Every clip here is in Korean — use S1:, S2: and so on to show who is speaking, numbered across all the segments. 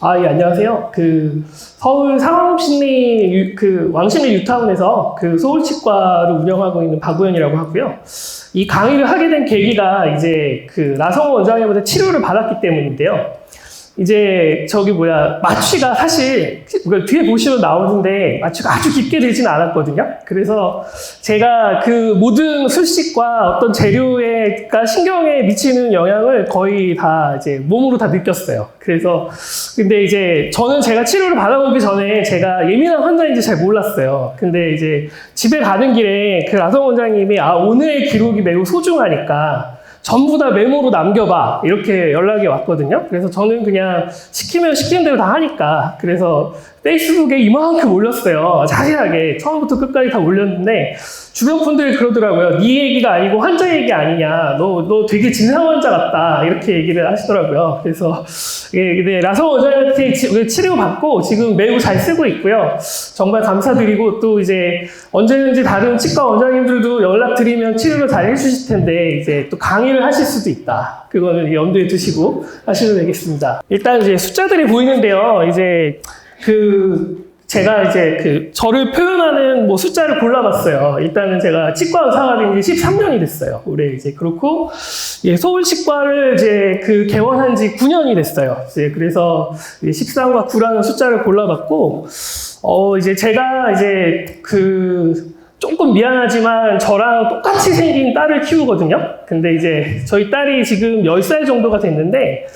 S1: 예, 안녕하세요. 서울 상암심리 왕심리 뉴타운에서 소울치과를 운영하고 있는 박우현이라고 하고요. 이 강의를 하게 된 계기가 이제 나성호 원장님한테 치료를 받았기 때문인데요. 이제 마취가 사실 뒤에 보시면 나오는데 마취가 아주 깊게 되지는 않았거든요. 그래서 제가 모든 술식과 어떤 재료가 신경에 미치는 영향을 거의 다 이제 몸으로 다 느꼈어요. 그래서 근데 이제 저는 제가 치료를 받아보기 전에 제가 예민한 환자인지 잘 몰랐어요. 근데 이제 집에 가는 길에 나성 원장님이 오늘의 기록이 매우 소중하니까 전부 다 메모로 남겨봐 이렇게 연락이 왔거든요. 그래서 저는 그냥 시키면 시키는 대로 다 하니까 그래서 페이스북에 이만큼 올렸어요. 자세하게 처음부터 끝까지 다 올렸는데 주변 분들이 그러더라고요. 네 얘기가 아니고 환자 얘기 아니냐. 너 되게 진상 환자 같다. 이렇게 얘기를 하시더라고요. 그래서 나성호 원장님한테 치료받고 지금 매우 잘 쓰고 있고요. 정말 감사드리고 또 이제 언제든지 다른 치과 원장님들도 연락드리면 치료를 잘 해주실 텐데 이제 또 강의를 하실 수도 있다. 그거는 염두에 두시고 하시면 되겠습니다. 일단 이제 숫자들이 보이는데요. 이제 제가 이제 저를 표현하는 숫자를 골라봤어요. 일단은 제가 치과 의사가 된 지 13년이 됐어요. 올해 이제 그렇고, 서울치과를 이제 개원한 지 9년이 됐어요. 이제 그래서 13과 9라는 숫자를 골라봤고, 이제 제가 이제 조금 미안하지만 저랑 똑같이 생긴 딸을 키우거든요. 근데 이제 저희 딸이 지금 10살 정도가 됐는데,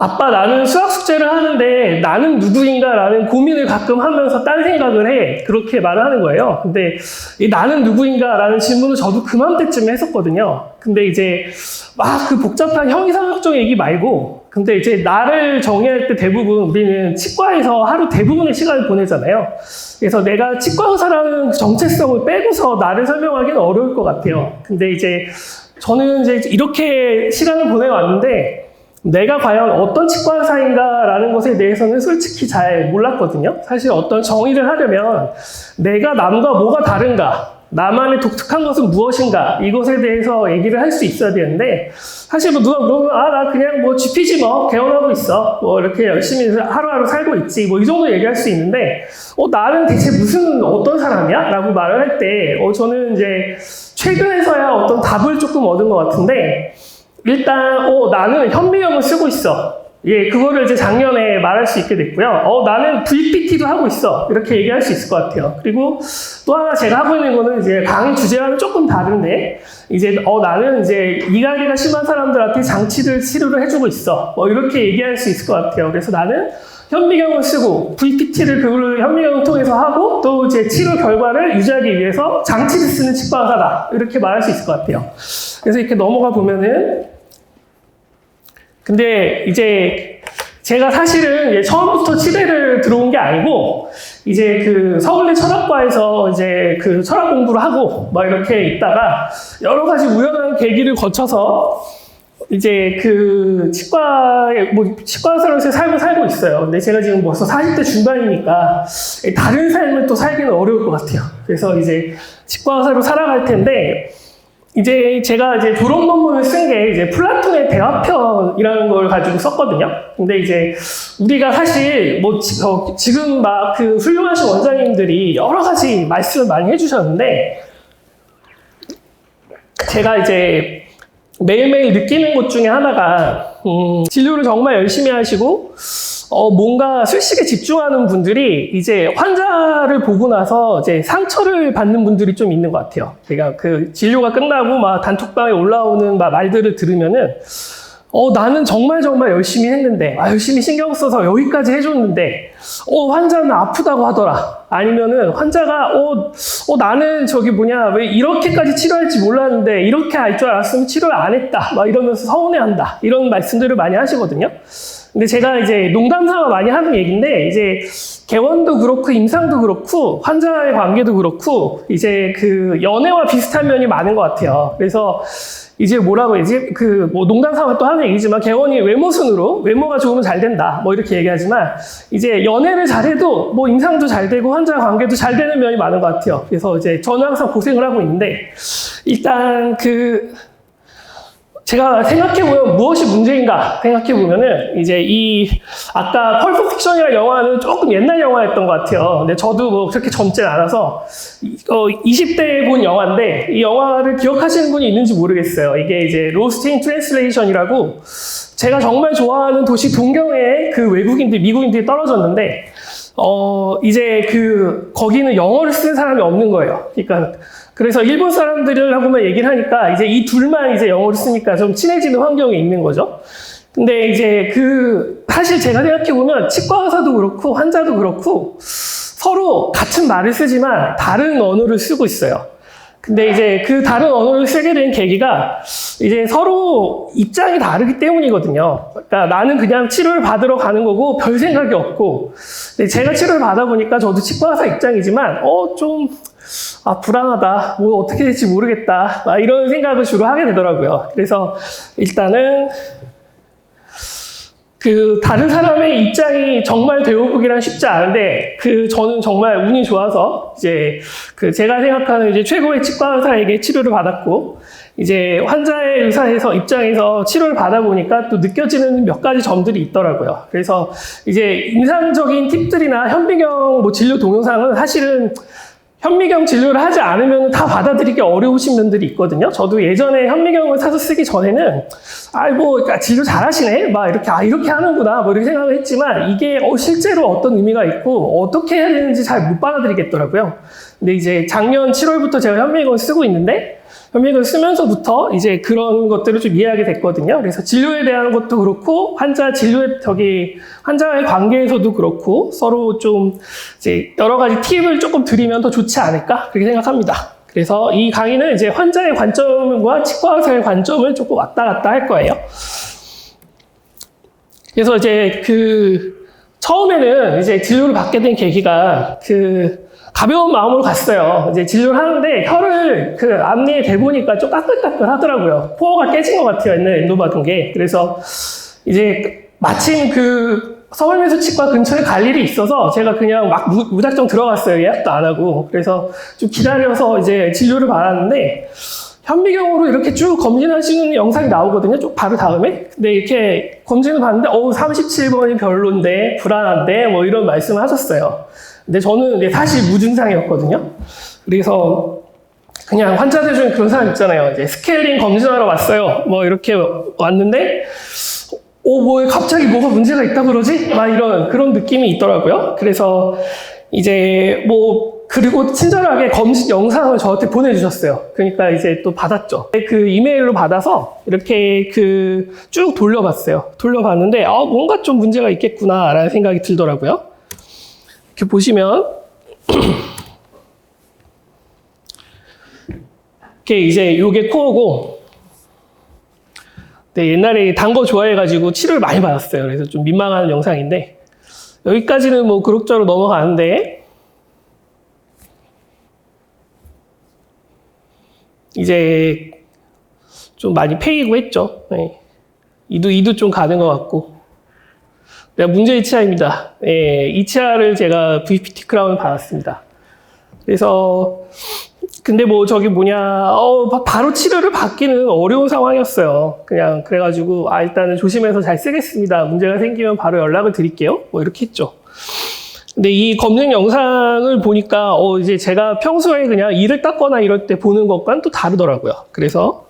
S1: 아빠 나는 수학 숙제를 하는데 나는 누구인가 라는 고민을 가끔 하면서 딴 생각을 해. 그렇게 말을 하는 거예요. 근데 이 나는 누구인가 라는 질문을 저도 그맘때쯤에 했었거든요. 근데 이제 막 복잡한 형이상학적 얘기 말고 근데 이제 나를 정의할 때 대부분 우리는 치과에서 하루 대부분의 시간을 보내잖아요. 그래서 내가 치과 의사라는 정체성을 빼고서 나를 설명하기는 어려울 것 같아요. 근데 이제 저는 이제 이렇게 시간을 보내왔는데 내가 과연 어떤 치과 의사인가라는 것에 대해서는 솔직히 잘 몰랐거든요. 사실 어떤 정의를 하려면 내가 남과 뭐가 다른가, 나만의 독특한 것은 무엇인가 이것에 대해서 얘기를 할 수 있어야 되는데 사실 누가 물어보면 나 그냥 GP지 개원하고 있어. 이렇게 열심히 하루하루 살고 있지. 이 정도 얘기할 수 있는데 나는 대체 어떤 사람이야? 라고 말을 할 때 저는 이제 최근에서야 어떤 답을 조금 얻은 것 같은데 일단 나는 현미경을 쓰고 있어. 그거를 이제 작년에 말할 수 있게 됐고요. 나는 VPT도 하고 있어. 이렇게 얘기할 수 있을 것 같아요. 그리고 또 하나 제가 하고 있는 거는 이제 강의 주제와는 조금 다른데 이제 나는 이제 이갈이가 심한 사람들한테 치료를 해주고 있어. 이렇게 얘기할 수 있을 것 같아요. 그래서 나는 현미경을 쓰고 VPT를 그걸 현미경을 통해서 하고 또 이제 치료 결과를 유지하기 위해서 장치를 쓰는 치과 의사다. 이렇게 말할 수 있을 것 같아요. 그래서 이렇게 넘어가 보면은 근데 이제 제가 사실은 처음부터 치대를 들어온 게 아니고 이제 서울대 철학과에서 이제 철학 공부를 하고 막 이렇게 있다가 여러 가지 우연한 계기를 거쳐서 이제 치과에 치과 의사로서 삶을 살고 있어요. 근데 제가 지금 벌써 40대 중반이니까 다른 삶을 또 살기는 어려울 것 같아요. 그래서 이제 치과 의사로 살아갈 텐데 이제 제가 졸업 논문을 쓴 게 이제 플라톤의 대화편이라는 걸 가지고 썼거든요. 근데 이제 우리가 사실 지금 막 훌륭하신 원장님들이 여러 가지 말씀을 많이 해주셨는데 제가 이제 매일매일 느끼는 것 중에 하나가 진료를 정말 열심히 하시고 뭔가 술식에 집중하는 분들이 이제 환자를 보고 나서 이제 상처를 받는 분들이 좀 있는 것 같아요. 제가 진료가 끝나고 막 단톡방에 올라오는 말들을 들으면은 나는 정말 열심히 했는데 열심히 신경 써서 여기까지 해줬는데 환자는 아프다고 하더라. 아니면은 환자가 나는 왜 이렇게까지 치료할지 몰랐는데 이렇게 할 줄 알았으면 치료를 안 했다. 막 이러면서 서운해한다. 이런 말씀들을 많이 하시거든요. 근데 제가 이제 농담삼아 많이 하는 얘기인데 이제 개원도 그렇고 임상도 그렇고 환자의 관계도 그렇고 이제 연애와 비슷한 면이 많은 것 같아요. 그래서 이제 뭐라고 해야지? 농담 삼아 또 하는 얘기지만 개원이 외모순으로 외모가 좋으면 잘 된다. 이렇게 얘기하지만 이제 연애를 잘해도 임상도 잘 되고 환자 관계도 잘 되는 면이 많은 것 같아요. 그래서 이제 저는 항상 고생을 하고 있는데 일단 제가 생각해보면 무엇이 문제인가 생각해보면은 이제 아까 펄프 픽션이라는 영화는 조금 옛날 영화였던 것 같아요. 근데 저도 뭐 그렇게 젊진 않아서 20대에 본 영화인데 이 영화를 기억하시는 분이 있는지 모르겠어요. 이게 이제 로스트 인 트랜슬레이션이라고 제가 정말 좋아하는 도시 동경에 그 미국인들이 떨어졌는데 이제 거기는 영어를 쓰는 사람이 없는 거예요. 그러니까 그래서 일본 사람들하고만 얘기를 하니까 이제 이 둘만 이제 영어를 쓰니까 좀 친해지는 환경에 있는 거죠. 근데 이제 사실 제가 생각해보면 치과 의사도 그렇고 환자도 그렇고 서로 같은 말을 쓰지만 다른 언어를 쓰고 있어요. 근데 이제 그 다른 언어를 쓰게 된 계기가 이제 서로 입장이 다르기 때문이거든요. 그러니까 나는 그냥 치료를 받으러 가는 거고 별 생각이 없고, 근데 제가 치료를 받아보니까 저도 치과 의사 입장이지만 불안하다, 뭐 어떻게 될지 모르겠다, 이런 생각을 주로 하게 되더라고요. 그래서 일단은 다른 사람의 입장이 정말 배워보기란 쉽지 않은데, 저는 정말 운이 좋아서, 이제, 제가 생각하는 이제 최고의 치과 의사에게 치료를 받았고, 이제 환자의 입장에서 치료를 받아보니까 또 느껴지는 몇 가지 점들이 있더라고요. 그래서 이제 임상적인 팁들이나 현미경 진료 동영상은 사실은 현미경 진료를 하지 않으면 다 받아들이기 어려우신 분들이 있거든요. 저도 예전에 현미경을 사서 쓰기 전에는 그러니까 진료 잘하시네, 이렇게 하는구나, 이렇게 생각을 했지만 이게 실제로 어떤 의미가 있고 어떻게 해야 되는지 잘 못 받아들이겠더라고요. 근데 이제 작년 7월부터 제가 현미경을 쓰고 있는데, 현미경을 쓰면서부터 이제 그런 것들을 좀 이해하게 됐거든요. 그래서 진료에 대한 것도 그렇고, 환자와의 관계에서도 그렇고, 서로 좀 이제 여러 가지 팁을 조금 드리면 더 좋지 않을까? 그렇게 생각합니다. 그래서 이 강의는 이제 환자의 관점과 치과 의사의 관점을 조금 왔다 갔다 할 거예요. 그래서 이제 처음에는 이제 진료를 받게 된 계기가 가벼운 마음으로 갔어요. 이제 진료를 하는데 혀를 앞니에 대보니까 좀 까끌까끌 하더라고요. 코어가 깨진 것 같아요. 옛날에 엔도 받은 게. 그래서 이제 마침 서울미술치과 근처에 갈 일이 있어서 제가 그냥 막 무작정 들어갔어요. 예약도 안 하고. 그래서 좀 기다려서 이제 진료를 받았는데, 현미경으로 이렇게 쭉 검진하시는 영상이 나오거든요. 좀 바로 다음에. 근데 이렇게 검진을 봤는데, 37번이 별론데, 불안한데, 이런 말씀을 하셨어요. 근데 저는 사실 무증상이었거든요. 그래서 그냥 환자들 중에 그런 사람 있잖아요. 이제 스케일링 검진하러 왔어요. 이렇게 왔는데, 갑자기 뭐가 문제가 있다 그러지? 그런 느낌이 있더라고요. 그래서 이제 그리고 친절하게 검진 영상을 저한테 보내주셨어요. 그러니까 이제 또 받았죠. 이메일로 받아서 이렇게 쭉 돌려봤어요. 돌려봤는데, 뭔가 좀 문제가 있겠구나라는 생각이 들더라고요. 이렇게 보시면, 요게 코어고, 네, 옛날에 단 거 좋아해가지고 치료를 많이 받았어요. 그래서 좀 민망한 영상인데, 여기까지는 그럭저럭 넘어가는데, 이제 좀 많이 패이고 했죠. 네. 이도 좀 가는 것 같고. 문제 2치아입니다. 네, 2치아를 제가 VPT 크라운을 받았습니다. 그래서 근데 바로 치료를 받기는 어려운 상황이었어요. 그래가지고 일단은 조심해서 잘 쓰겠습니다. 문제가 생기면 바로 연락을 드릴게요. 이렇게 했죠. 근데 이 검증 영상을 보니까 이제 제가 평소에 그냥 이를 닦거나 이럴 때 보는 것과는 또 다르더라고요. 그래서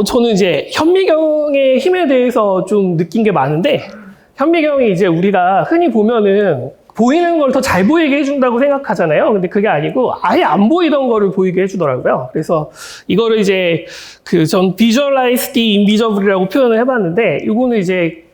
S1: 저는 이제 현미경의 힘에 대해서 좀 느낀 게 많은데, 현미경이 이제 우리가 흔히 보면은 보이는 걸 더 잘 보이게 해준다고 생각하잖아요. 근데 그게 아니고 아예 안 보이던 거를 보이게 해주더라고요. 그래서 이거를 이제 전 visualize the invisible이라고 표현을 해봤는데, 이거는 이제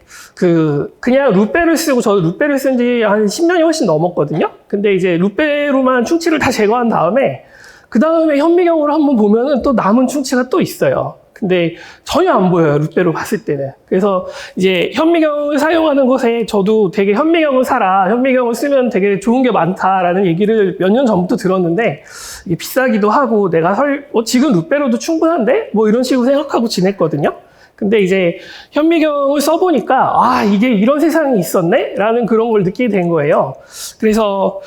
S1: 그냥 루페를 쓰고, 저도 루페를 쓴 지 한 10년이 훨씬 넘었거든요. 근데 이제 루페로만 충치를 다 제거한 다음에, 그 다음에 현미경으로 한번 보면은 또 남은 충치가 또 있어요. 근데 전혀 안 보여요, 루페로 봤을 때는. 그래서 이제 현미경을 사용하는 것에 저도 되게 현미경을 사라, 현미경을 쓰면 되게 좋은 게 많다라는 얘기를 몇 년 전부터 들었는데, 이게 비싸기도 하고 내가 지금 루페로도 충분한데? 이런 식으로 생각하고 지냈거든요. 근데 이제 현미경을 써보니까 이게 이런 세상이 있었네? 라는 그런 걸 느끼게 된 거예요. 그래서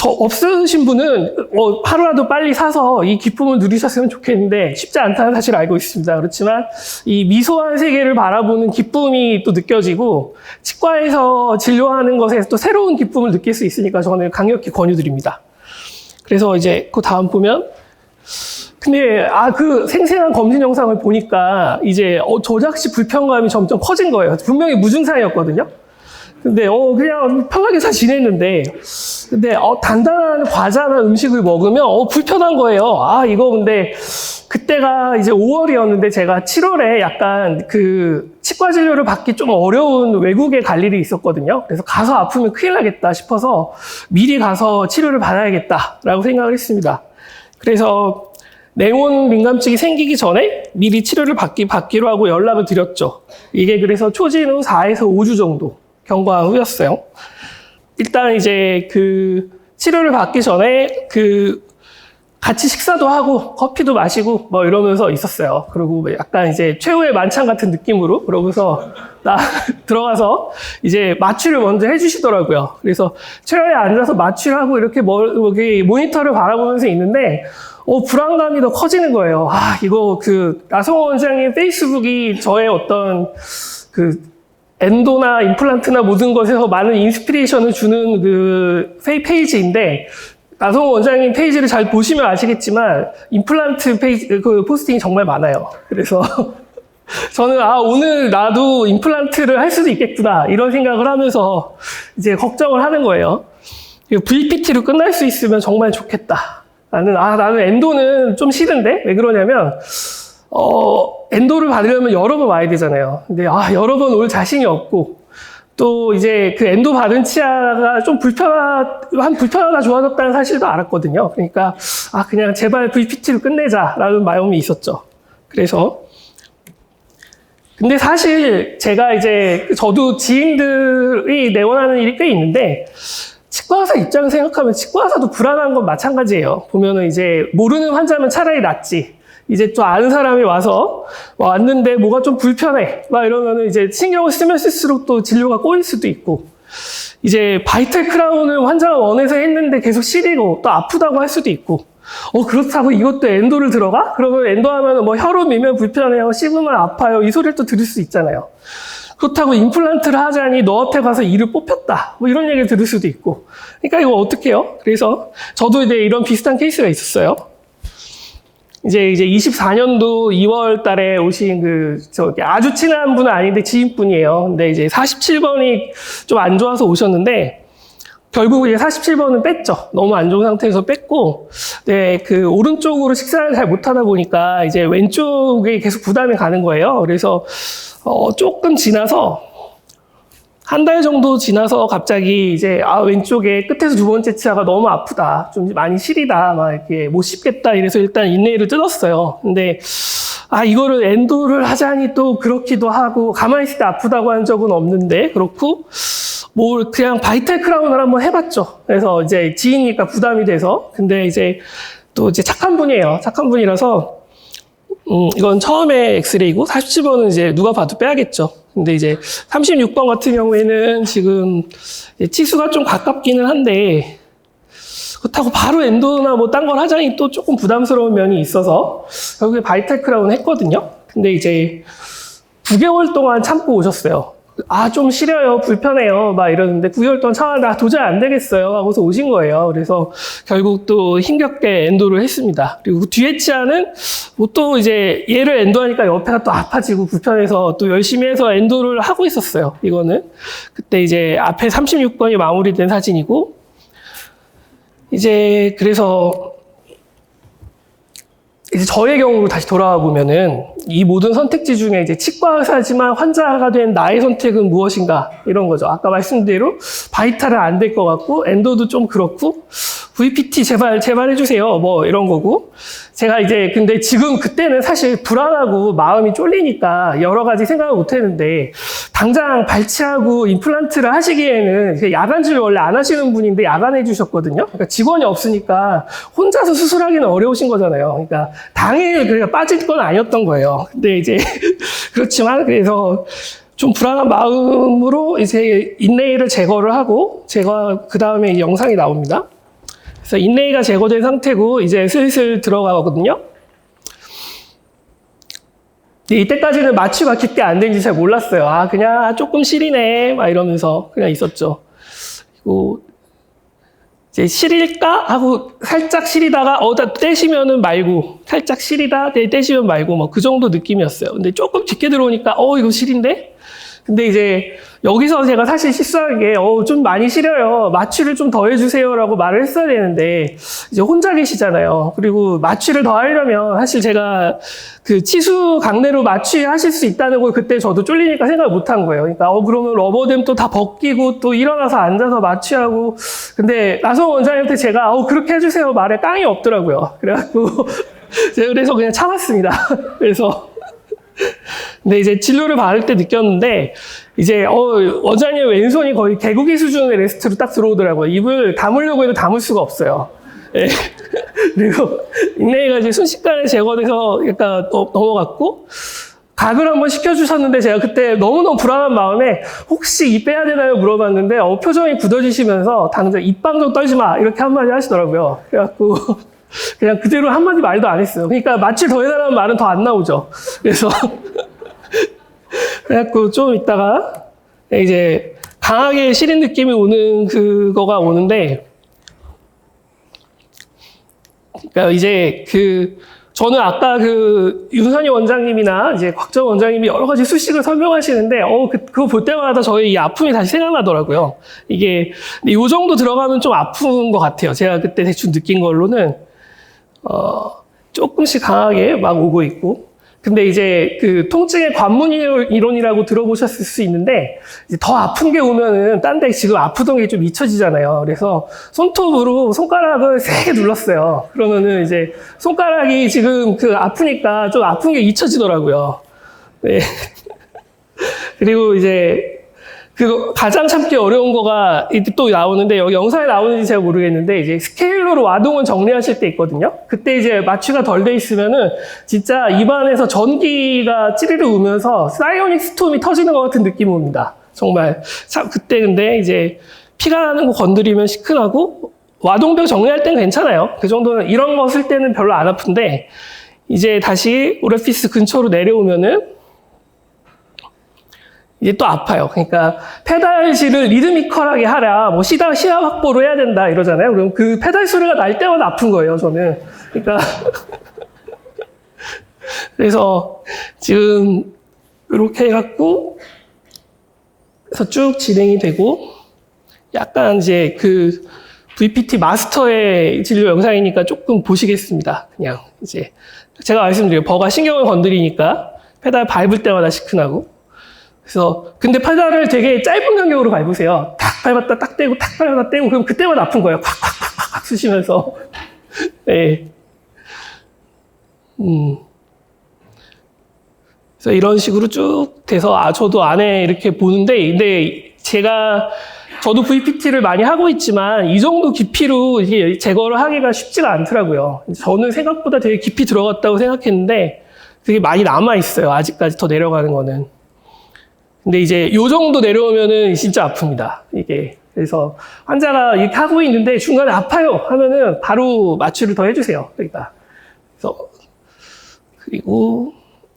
S1: 없으신 분은 하루라도 빨리 사서 이 기쁨을 누리셨으면 좋겠는데 쉽지 않다는 사실을 알고 있습니다. 그렇지만 이 미소한 세계를 바라보는 기쁨이 또 느껴지고 치과에서 진료하는 것에서 또 새로운 기쁨을 느낄 수 있으니까 저는 강력히 권유드립니다. 그래서 이제 그 다음 보면 근데 그 생생한 검진 영상을 보니까 이제 저작 시 불편감이 점점 커진 거예요. 분명히 무증상이었거든요. 근데 그냥 편하게 잘 지냈는데 근데 단단한 과자나 음식을 먹으면 불편한 거예요. 이거 근데 그때가 이제 5월이었는데 제가 7월에 약간 그 치과 진료를 받기 좀 어려운 외국에 갈 일이 있었거든요. 그래서 가서 아프면 큰일 나겠다 싶어서 미리 가서 치료를 받아야겠다라고 생각을 했습니다. 그래서 냉온 민감증이 생기기 전에 미리 치료를 받기로 하고 연락을 드렸죠. 이게 그래서 초진 후 4에서 5주 정도 경과한 후였어요. 일단 이제 그 치료를 받기 전에 같이 식사도 하고 커피도 마시고 뭐 이러면서 있었어요. 그리고 약간 이제 최후의 만찬 같은 느낌으로 그러고서 들어가서 이제 마취를 먼저 해주시더라고요. 그래서 체어에 앉아서 마취를 하고 이렇게 모니터를 바라보면서 있는데 불안감이 더 커지는 거예요. 이거 나성호 원장님 페이스북이 저의 어떤 엔도나 임플란트나 모든 것에서 많은 인스피레이션을 주는 페이지인데 나성호 원장님 페이지를 잘 보시면 아시겠지만 임플란트 페이지 포스팅이 정말 많아요. 그래서 저는 오늘 나도 임플란트를 할 수도 있겠구나 이런 생각을 하면서 이제 걱정을 하는 거예요. VPT로 끝날 수 있으면 정말 좋겠다. 나는 엔도는 좀 싫은데 왜 그러냐면 엔도를 받으려면 여러 번 와야 되잖아요. 근데 여러 번 올 자신이 없고 또 이제 그 엔도 받은 치아가 좀 불편하다 좋아졌다는 사실도 알았거든요. 그러니까 그냥 제발 VPT로 끝내자라는 마음이 있었죠. 그래서 근데 사실 제가 이제 저도 지인들이 내원하는 일이 꽤 있는데 치과의사 입장을 생각하면 치과의사도 불안한 건 마찬가지예요. 보면은 이제 모르는 환자면 차라리 낫지. 이제 또 아는 사람이 왔는데 뭐가 좀 불편해. 막 이러면은 이제 신경을 쓰면 쓸수록 또 진료가 꼬일 수도 있고. 이제 바이탈 크라운을 환자가 원해서 했는데 계속 시리고 또 아프다고 할 수도 있고. 그렇다고 이것도 엔도를 들어가? 그러면 엔도 하면은 혀로 밀면 불편해요. 씹으면 아파요. 이 소리를 또 들을 수 있잖아요. 그렇다고 임플란트를 하자니 너 앞에 가서 이를 뽑혔다. 뭐 이런 얘기를 들을 수도 있고. 그러니까 이거 어떡해요? 그래서 저도 이제 이런 비슷한 케이스가 있었어요. 이제 24년도 2월 달에 오신 아주 친한 분은 아닌데 지인분이에요. 근데 이제 47번이 좀 안 좋아서 오셨는데, 결국 이제 47번은 뺐죠. 너무 안 좋은 상태에서 뺐고, 오른쪽으로 식사를 잘 못하다 보니까 이제 왼쪽에 계속 부담이 가는 거예요. 그래서, 조금 지나서, 한 달 정도 지나서 갑자기 이제 왼쪽에 끝에서 두 번째 치아가 너무 아프다. 좀 많이 시리다. 막 이렇게 못 씹겠다. 이래서 일단 인레이를 뜯었어요. 근데 이거를 엔도를 하자니 또 그렇기도 하고 가만히 있을 때 아프다고 한 적은 없는데 그렇고 그냥 바이탈 크라운을 한번 해봤죠. 그래서 이제 지인이니까 부담이 돼서 근데 이제 또 이제 착한 분이에요. 착한 분이라서 이건 처음에 엑스레이고 47번은 이제 누가 봐도 빼야겠죠. 근데 이제 36번 같은 경우에는 지금 치수가 좀 가깝기는 한데 그렇다고 바로 엔도나 뭐 딴 걸 하자니 또 조금 부담스러운 면이 있어서 결국에 바이탈 크라운 했거든요. 근데 이제 9개월 동안 참고 오셨어요. 좀 시려요, 불편해요, 막 이러는데 9개월 동안 참았는데 도저히 안 되겠어요 하고서 오신 거예요. 그래서 결국 또 힘겹게 엔도를 했습니다. 그리고 뒤에 치아는 또 이제 얘를 엔도하니까 옆에가 또 아파지고 불편해서 또 열심히 해서 엔도를 하고 있었어요. 이거는 그때 이제 앞에 36번이 마무리된 사진이고 이제 그래서 이제 저의 경우로 다시 돌아와 보면은 이 모든 선택지 중에 이제 치과 의사지만 환자가 된 나의 선택은 무엇인가 이런 거죠. 아까 말씀드린 대로 바이탈은 안 될 것 같고 엔도도 좀 그렇고 VPT 제발 해주세요 뭐 이런 거고 제가 이제 근데 지금 그때는 사실 불안하고 마음이 쫄리니까 여러 가지 생각을 못 했는데 당장 발치하고 임플란트를 하시기에는 야간 진료 원래 안 하시는 분인데 야간 해주셨거든요. 그러니까 직원이 없으니까 혼자서 수술하기는 어려우신 거잖아요. 그러니까 당일 그러니까 빠질 건 아니었던 거예요. 근데 이제 그렇지만 그래서 좀 불안한 마음으로 이제 인레이를 제거를 하고 제가 그 다음에 영상이 나옵니다. 그래서 인레이가 제거된 상태고 이제 슬슬 들어가거든요. 이때까지는 마취가 깊게 안 된지 잘 몰랐어요. 아, 그냥 조금 시리네 막 이러면서 그냥 있었죠. 그리고 이제 시릴까 하고 살짝 시리다가 떼시면은 말고, 살짝 시리다 떼시면 말고 뭐 그 정도 느낌이었어요. 근데 조금 깊게 들어오니까 이거 시린데? 근데 이제 여기서 제가 사실 실수한 게 좀 많이 시려요. 마취를 좀 더 해주세요라고 말을 했어야 되는데 이제 혼자 계시잖아요. 그리고 마취를 더 하려면 사실 제가 그 치수 강내로 마취하실 수 있다는 걸 그때 저도 쫄리니까 생각을 못 한 거예요. 그러니까 그러면 러버댐 또 다 벗기고 또 일어나서 앉아서 마취하고. 근데 나성 원장님한테 제가 그렇게 해주세요 말에 깡이 없더라고요. 그래갖고 제가 그래서 그냥 참았습니다. 그래서 근데 이제 진료를 받을 때 느꼈는데 이제 원장님 왼손이 거의 개구기 수준의 레스트로 딱 들어오더라고요. 입을 다물려고 해도 담을 수가 없어요. 예. 그리고 인레이가 이제 순식간에 제거돼서 약간 넘어갔고 각을 한번 시켜주셨는데 제가 그때 너무너무 불안한 마음에 혹시 입 빼야 되나요? 물어봤는데 표정이 굳어지시면서 당장 입방 좀 떨지 마 이렇게 한마디 하시더라고요. 그래갖고 그냥 그대로 한마디 말도 안 했어요. 그러니까 마취 더 해달라는 말은 더 안 나오죠. 그래서 그래갖고 좀 있다가 이제 강하게 시린 느낌이 오는 그거가 오는데, 그러니까 이제 저는 아까 윤선희 원장님이나 이제 곽정 원장님이 여러 가지 수식을 설명하시는데, 그거 볼 때마다 저희 이 아픔이 다시 생각나더라고요. 이게, 근데 요 정도 들어가면 좀 아픈 것 같아요. 제가 그때 대충 느낀 걸로는, 조금씩 강하게 막 오고 있고. 근데 이제 통증의 관문 이론이라고 들어보셨을 수 있는데, 이제 더 아픈 게 오면은 딴 데 지금 아프던 게 좀 잊혀지잖아요. 그래서 손톱으로 손가락을 세게 눌렀어요. 그러면은 이제 손가락이 지금 아프니까 좀 아픈 게 잊혀지더라고요. 네. 그리고 이제 가장 참기 어려운 거가 또 나오는데, 여기 영상에 나오는지 제가 모르겠는데, 이제 스케일러로 와동을 정리하실 때 있거든요. 그때 이제 마취가 덜 돼 있으면은 진짜 입안에서 전기가 찌르르 오면서 사이오닉 스톰이 터지는 것 같은 느낌이 옵니다. 정말. 그때 근데 이제 피가 나는 거 건드리면 시큰하고, 와동벽 정리할 땐 괜찮아요. 그 정도는, 이런 거 쓸 때는 별로 안 아픈데, 이제 다시 오레피스 근처로 내려오면은 이제 또 아파요. 그러니까 페달질을 리드미컬하게 하라, 뭐 시야 확보를 해야 된다 이러잖아요. 그럼 그 페달 소리가 날 때마다 아픈 거예요, 저는. 그러니까 그래서 지금 이렇게 해갖고 그래서 쭉 진행이 되고, 약간 이제 VPT 마스터의 진료 영상이니까 조금 보시겠습니다. 그냥 이제 제가 말씀드려요. 버가 신경을 건드리니까 페달 밟을 때마다 시큰하고. 그래서 근데 페달을 되게 짧은 간격으로 밟으세요. 탁 밟았다 딱 떼고 탁 밟았다 떼고, 그럼 그때마다 아픈 거예요. 콱콱콱콱 쑤시면서. 네. 그래서 이런 식으로 쭉 돼서 저도 안에 이렇게 보는데, 근데 저도 VPT를 많이 하고 있지만 이 정도 깊이로 이게 제거를 하기가 쉽지가 않더라고요. 저는 생각보다 되게 깊이 들어갔다고 생각했는데 되게 많이 남아 있어요. 아직까지 더 내려가는 거는. 근데 이제 요 정도 내려오면은 진짜 아픕니다. 이게. 그래서 환자가 이렇게 하고 있는데 중간에 아파요 하면은 바로 마취를 더 해주세요. 그러니까. 그리고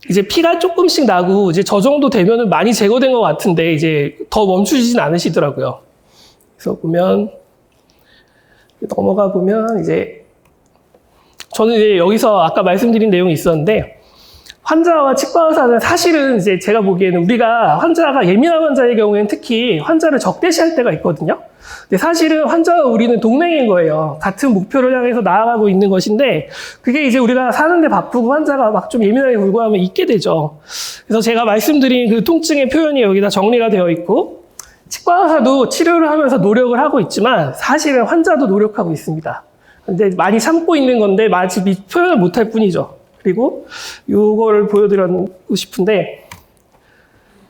S1: 이제 피가 조금씩 나고 이제 저 정도 되면은 많이 제거된 것 같은데 이제 더 멈추지진 않으시더라고요. 그래서 넘어가 보면 이제 저는 이제 여기서 아까 말씀드린 내용이 있었는데, 환자와 치과 의사는 사실은 이제 제가 보기에는 우리가 환자가 예민한 환자의 경우에는 특히 환자를 적대시할 때가 있거든요. 근데 사실은 환자와 우리는 동맹인 거예요. 같은 목표를 향해서 나아가고 있는 것인데, 그게 이제 우리가 사는데 바쁘고 환자가 막 좀 예민하게 굴고 하면 있게 되죠. 그래서 제가 말씀드린 통증의 표현이 여기다 정리가 되어 있고, 치과 의사도 치료를 하면서 노력을 하고 있지만 사실은 환자도 노력하고 있습니다. 근데 많이 참고 있는 건데 마치 표현을 못할 뿐이죠. 그리고 요거를 보여드리고 싶은데,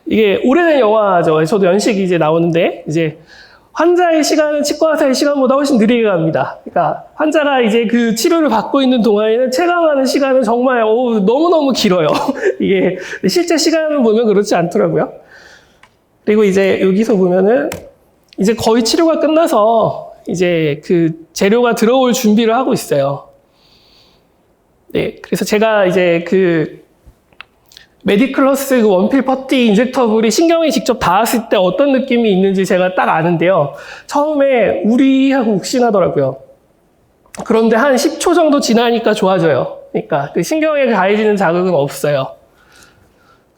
S1: 이게 오래된 영화죠. 저도 연식이 이제 나오는데, 이제 환자의 시간은 치과 의사의 시간보다 훨씬 느리게 갑니다. 그러니까 환자가 이제 치료를 받고 있는 동안에는 체감하는 시간은 정말 너무너무 길어요. 이게 실제 시간을 보면 그렇지 않더라고요. 그리고 이제 여기서 보면은 이제 거의 치료가 끝나서 이제 그 재료가 들어올 준비를 하고 있어요. 네, 그래서 제가 이제 그 메디클러스 그 원필 퍼티 인젝터블이 신경에 직접 닿았을 때 어떤 느낌이 있는지 제가 딱 아는데요. 처음에 우리하고 욱신하더라고요. 그런데 한 10초 정도 지나니까 좋아져요. 그러니까 그 신경에 가해지는 자극은 없어요.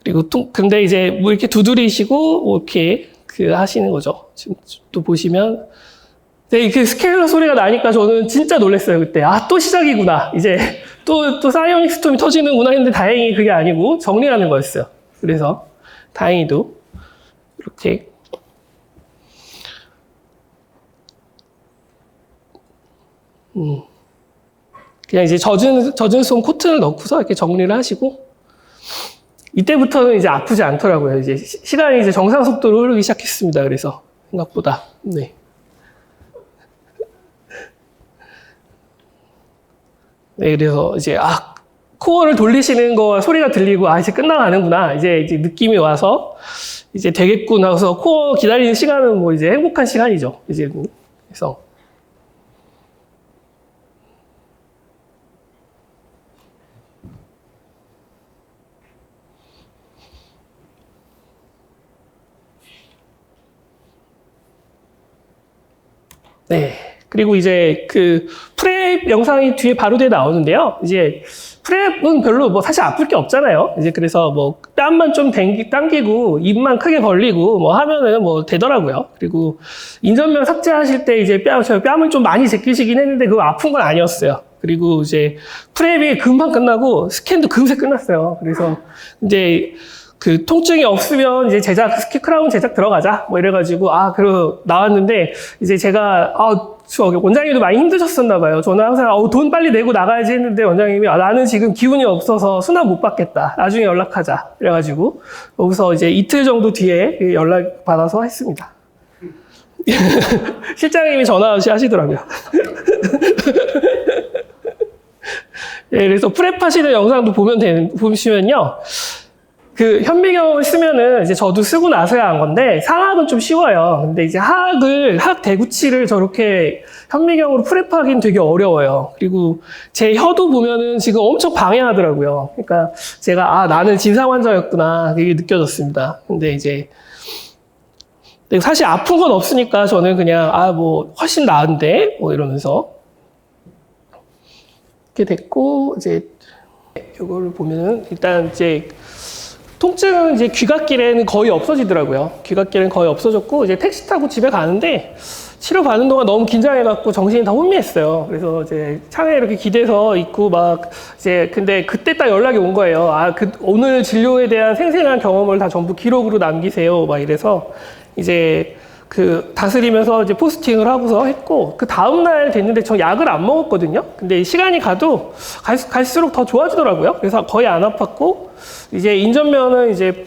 S1: 그리고 근데 이제 뭐 이렇게 두드리시고 뭐 이렇게 그 하시는 거죠. 지금 또 보시면 네, 그 스케일러 소리가 나니까 저는 진짜 놀랐어요, 그때. 아, 또 시작이구나. 이제 또 사이오닉 스톰이 터지는구나 했는데 다행히 그게 아니고 정리하는 거였어요. 그래서 다행히도 이렇게 그냥 이제 젖은 솜 코튼을 넣고서 이렇게 정리를 하시고 이때부터는 이제 아프지 않더라고요. 이제 시간이 이제 정상 속도로 흐르기 시작했습니다. 그래서 생각보다. 네. 네, 그래서 이제 코어를 돌리시는 거 소리가 들리고 이제 끝나가는구나. 이제 느낌이 와서 이제 되겠구나. 그래서 코어 기다리는 시간은 뭐 이제 행복한 시간이죠. 이제 그래서 네. 그리고 이제 그 프랩 영상이 뒤에 바로 뒤에 나오는데요. 이제 프랩은 별로 뭐 사실 아플 게 없잖아요. 이제 그래서 뭐 뺨만 좀 당기고 입만 크게 벌리고 뭐 하면은 뭐 되더라고요. 그리고 인전면 삭제하실 때 이제 뺨을 좀 많이 제끼시긴 했는데 그거 아픈 건 아니었어요. 그리고 이제 프랩이 금방 끝나고 스캔도 금세 끝났어요. 그래서 이제 그 통증이 없으면 이제 크라운 제작 들어가자 뭐 이래가지고 그리고 나왔는데 이제 제가 원장님도 많이 힘드셨었나 봐요. 저는 항상 돈 빨리 내고 나가야지 했는데 원장님이 나는 지금 기운이 없어서 수납 못 받겠다. 나중에 연락하자. 그래가지고 여기서 이제 이틀 정도 뒤에 연락 받아서 했습니다. 실장님이 전화 하시더라고요. 네, 그래서 프랩 하시는 영상도 보시면요. 그 현미경을 쓰면은 이제 저도 쓰고 나서야 한 건데 상악은 좀 쉬워요. 근데 이제 하악 대구치를 저렇게 현미경으로 프랩하기는 되게 어려워요. 그리고 제 혀도 보면은 지금 엄청 방해하더라고요. 그러니까 제가 나는 진상 환자였구나 그게 느껴졌습니다. 근데 이제 사실 아픈 건 없으니까 저는 그냥 뭐 훨씬 나은데 뭐 이러면서 이렇게 됐고 이제 이거를 보면은 일단 이제 통증은 이제 귀갓길에는 거의 없어지더라고요. 귀갓길은 거의 없어졌고, 이제 택시 타고 집에 가는데, 치료 받는 동안 너무 긴장해갖고 정신이 다 혼미했어요. 그래서 이제 차에 이렇게 기대서 있고 근데 그때 딱 연락이 온 거예요. 오늘 진료에 대한 생생한 경험을 다 전부 기록으로 남기세요. 막 이래서 이제 다스리면서 이제 포스팅을 하고서 했고, 그 다음날 됐는데 저 약을 안 먹었거든요. 근데 시간이 가도 갈수록 더 좋아지더라고요. 그래서 거의 안 아팠고, 이제 인전면은 이제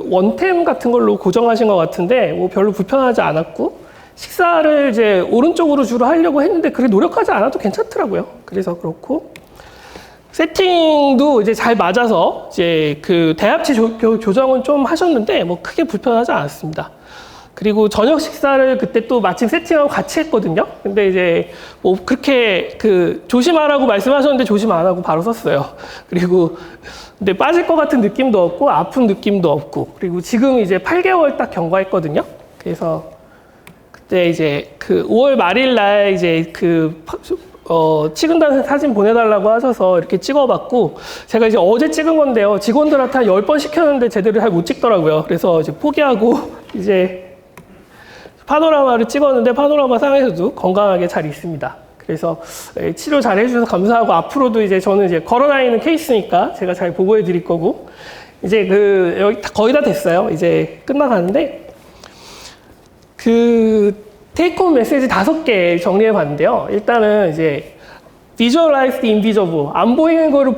S1: 원템 같은 걸로 고정하신 것 같은데, 뭐 별로 불편하지 않았고, 식사를 이제 오른쪽으로 주로 하려고 했는데, 그게 노력하지 않아도 괜찮더라고요. 그래서 그렇고, 세팅도 이제 잘 맞아서, 이제 대합체 교정은 좀 하셨는데, 뭐 크게 불편하지 않았습니다. 그리고 저녁 식사를 그때 또 마침 세팅하고 같이 했거든요. 근데 이제 뭐 그렇게 조심하라고 말씀하셨는데 조심 안 하고 바로 썼어요. 그리고 근데 빠질 것 같은 느낌도 없고 아픈 느낌도 없고 그리고 지금 이제 8개월 딱 경과했거든요. 그래서 그때 이제 5월 말일 날 이제 찍은다는 사진 보내달라고 하셔서 이렇게 찍어봤고 제가 이제 어제 찍은 건데요. 직원들한테 한 10번 시켰는데 제대로 잘 못 찍더라고요. 그래서 이제 포기하고 이제 파노라마를 찍었는데 파노라마 상에서도 건강하게 잘 있습니다. 그래서 치료 잘 해주셔서 감사하고 앞으로도 이제 저는 이제 걸어다니는 케이스니까 제가 잘 보고해 드릴 거고 이제 여기 거의 다 됐어요. 이제 끝나가는데 테이크홈 메시지 5개 정리해 봤는데요. 일단은 이제 Visualize the invisible. 안 보이는 거를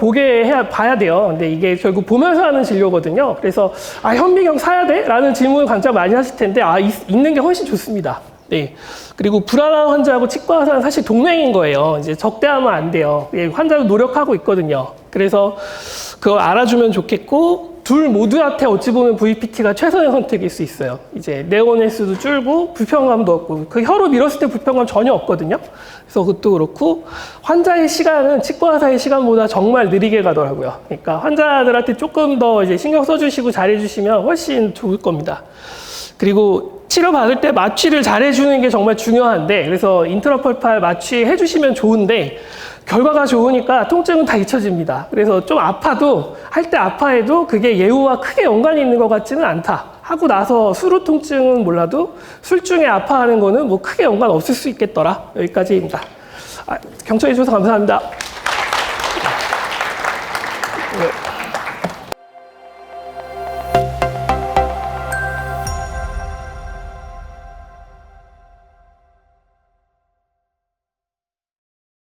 S1: 봐야 돼요. 근데 이게 결국 보면서 하는 진료거든요. 그래서, 현미경 사야 돼? 라는 질문을 관찰 많이 하실 텐데, 있는 게 훨씬 좋습니다. 네. 그리고 불안한 환자하고 치과 의사는 사실 동맹인 거예요. 이제 적대하면 안 돼요. 환자도 노력하고 있거든요. 그래서 그거 알아주면 좋겠고, 둘 모두한테 어찌 보면 VPT가 최선의 선택일 수 있어요. 이제 네온 횟수도 줄고 불편감도 없고 그 혀로 밀었을 때 불편감 전혀 없거든요. 그래서 그것도 그렇고 환자의 시간은 치과 의사의 시간보다 정말 느리게 가더라고요. 그러니까 환자들한테 조금 더 이제 신경 써주시고 잘해주시면 훨씬 좋을 겁니다. 그리고 치료받을 때 마취를 잘해주는 게 정말 중요한데 그래서 인트라펄팔 마취 해주시면 좋은데 결과가 좋으니까 통증은 다 잊혀집니다. 그래서 좀 아파도 할 때 아파해도 그게 예후와 크게 연관이 있는 것 같지는 않다. 하고 나서 수루 통증은 몰라도 술중에 아파하는 거는 뭐 크게 연관 없을 수 있겠더라. 여기까지입니다. 경청해 주셔서 감사합니다.